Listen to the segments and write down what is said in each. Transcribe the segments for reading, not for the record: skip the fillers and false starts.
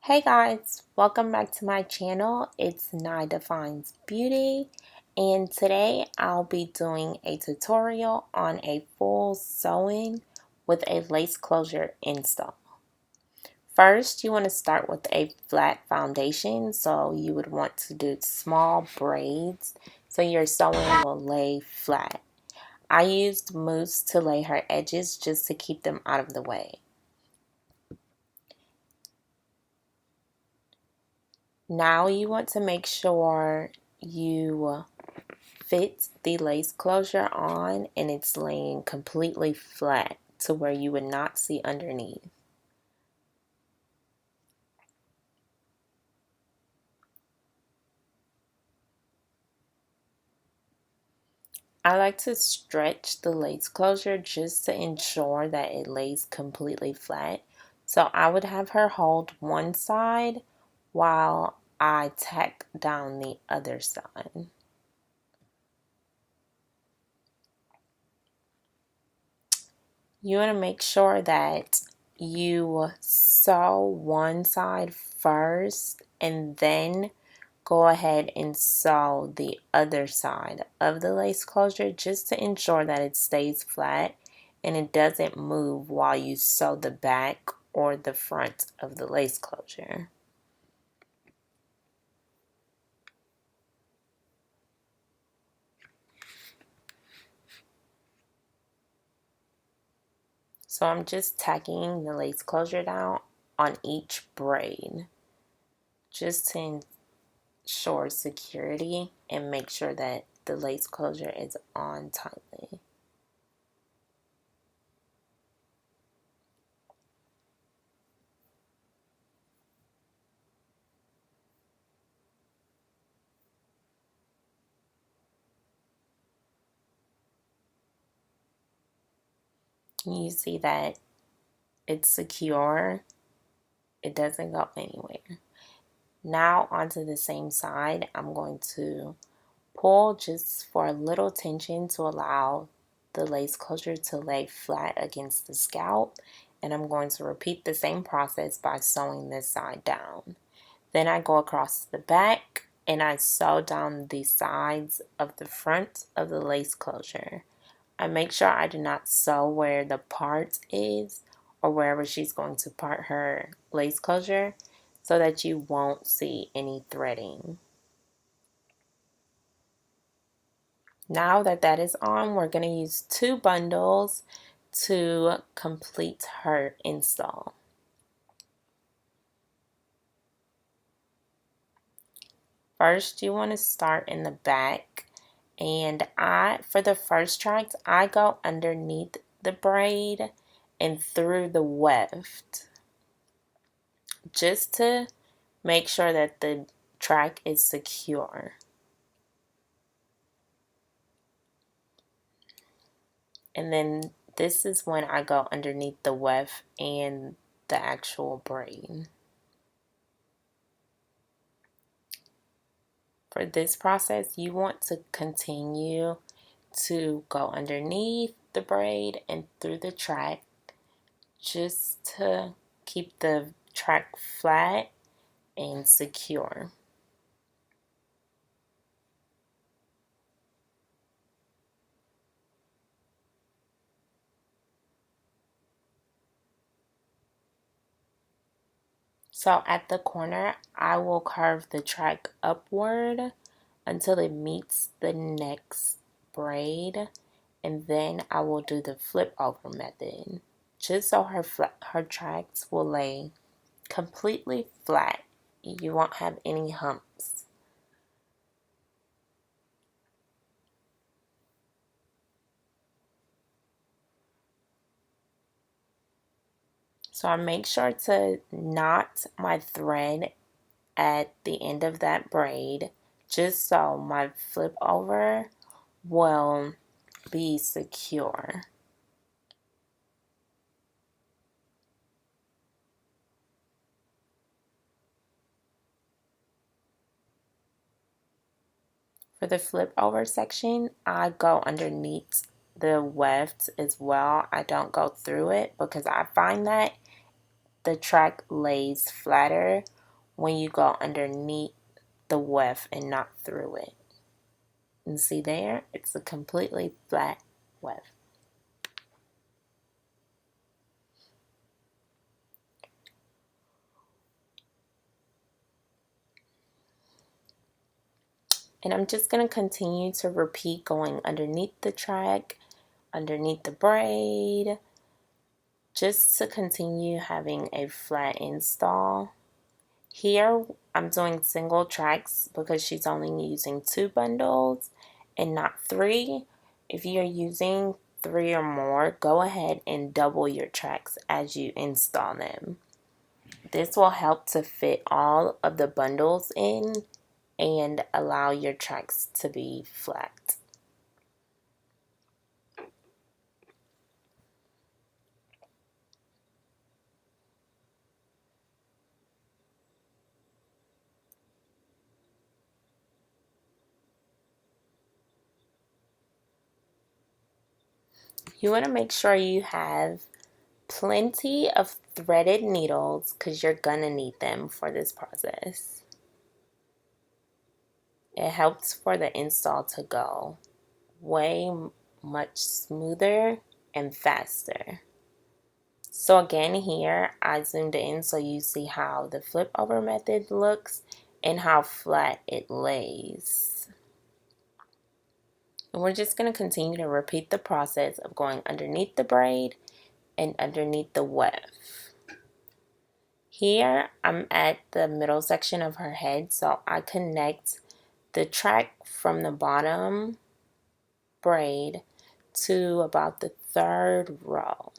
Hey guys, welcome back to my channel. It's Nydefinesbeauty, and today I'll be doing a tutorial on a full sewing with a lace closure install. First, you want to start with a flat foundation, so you would want to do small braids so your sewing will lay flat. I used mousse to lay her edges just to keep them out of the way. Now you want to make sure you fit the lace closure on and it's laying completely flat to where you would not see underneath. I like to stretch the lace closure just to ensure that it lays completely flat. So I would have her hold one side while I tack down the other side. You want to make sure that you sew one side first and then go ahead and sew the other side of the lace closure just to ensure that it stays flat and it doesn't move while you sew the back or the front of the lace closure. So I'm just tacking the lace closure down on each braid just to ensure security and make sure that the lace closure is on tightly. You see that it's secure, it doesn't go anywhere. Now onto the same side, I'm going to pull just for a little tension to allow the lace closure to lay flat against the scalp, and I'm going to repeat the same process by sewing this side down. Then I go across the back and I sew down the sides of the front of the lace closure. I make sure I do not sew where the part is or wherever she's going to part her lace closure so that you won't see any threading. Now that that is on, we're going to use 2 bundles to complete her install. First, you want to start in the back, and for the first tracks, I go underneath the braid and through the weft just to make sure that the track is secure. And then this is when I go underneath the weft and the actual braid. For this process, you want to continue to go underneath the braid and through the track just to keep the track flat and secure. So at the corner, I will curve the track upward until it meets the next braid, and then I will do the flip over method just so her tracks will lay completely flat. You won't have any humps. So I make sure to knot my thread at the end of that braid just so my flip over will be secure. For the flip over section, I go underneath the weft as well. I don't go through it because I find that the track lays flatter when you go underneath the weft and not through it. And see there, it's a completely flat weft. And I'm just going to continue to repeat going underneath the track, underneath the braid, just to continue having a flat install. Here I'm doing single tracks because she's only using 2 bundles and not 3. If you're using 3 or more, go ahead and double your tracks as you install them. This will help to fit all of the bundles in and allow your tracks to be flat. You want to make sure you have plenty of threaded needles because you're gonna need them for this process. It helps for the install to go way much smoother and faster. So again, here I zoomed in so you see how the flip over method looks and how flat it lays. And we're just going to continue to repeat the process of going underneath the braid and underneath the weft. Here I'm at the middle section of her head, so I connect the track from the bottom braid to about the 3rd row.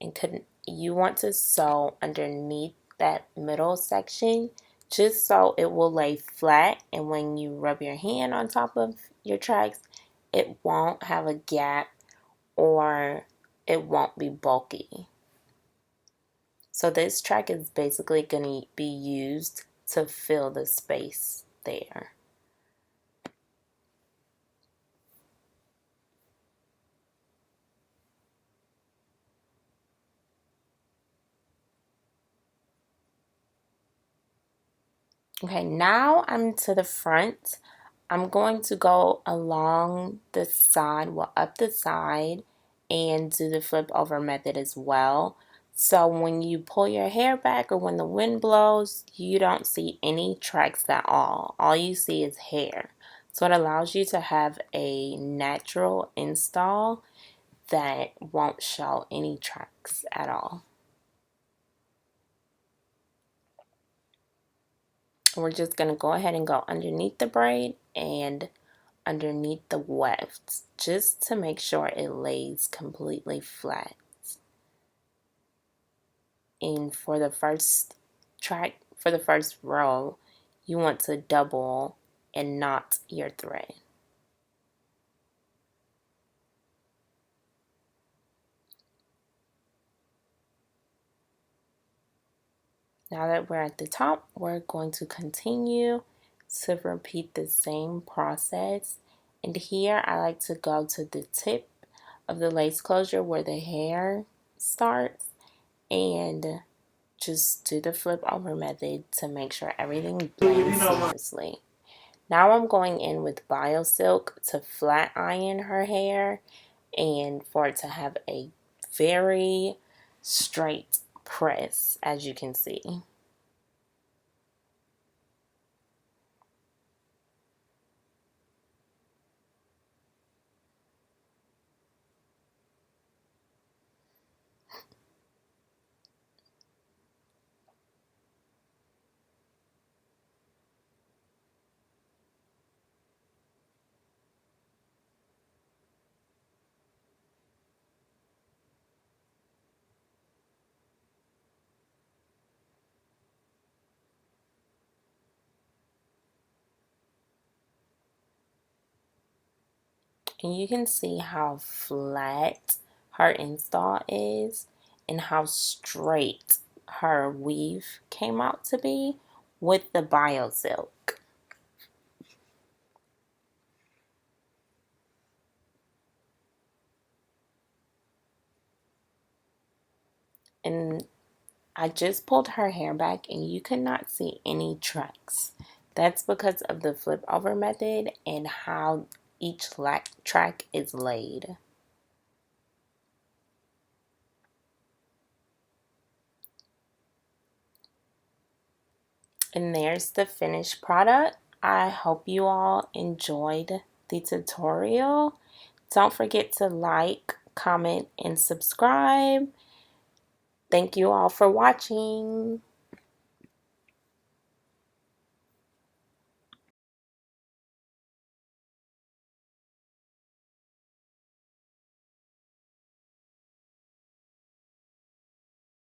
And you want to sew underneath that middle section just so it will lay flat, and when you rub your hand on top of your tracks, it won't have a gap or it won't be bulky. So this track is basically going to be used to fill the space there. Okay, now I'm to the front. I'm going to go along the side, well, up the side, and do the flip over method as well. So when you pull your hair back or when the wind blows, you don't see any tracks at all. All you see is hair. So it allows you to have a natural install that won't show any tracks at all. We're just going to go ahead and go underneath the braid and underneath the weft just to make sure it lays completely flat. And for the first track, for the first row, you want to double and knot your thread. Now that we're at the top, we're going to continue to repeat the same process. And here I like to go to the tip of the lace closure where the hair starts and just do the flip over method to make sure everything blends seamlessly. Now I'm going in with BioSilk to flat iron her hair and for it to have a very straight press, as you can see. And you can see how flat her install is and how straight her weave came out to be with the BioSilk. And I just pulled her hair back and you could not see any tracks. That's because of the flip over method and how each track is laid. And there's the finished product. I hope you all enjoyed the tutorial. Don't forget to like, comment, and subscribe. Thank you all for watching.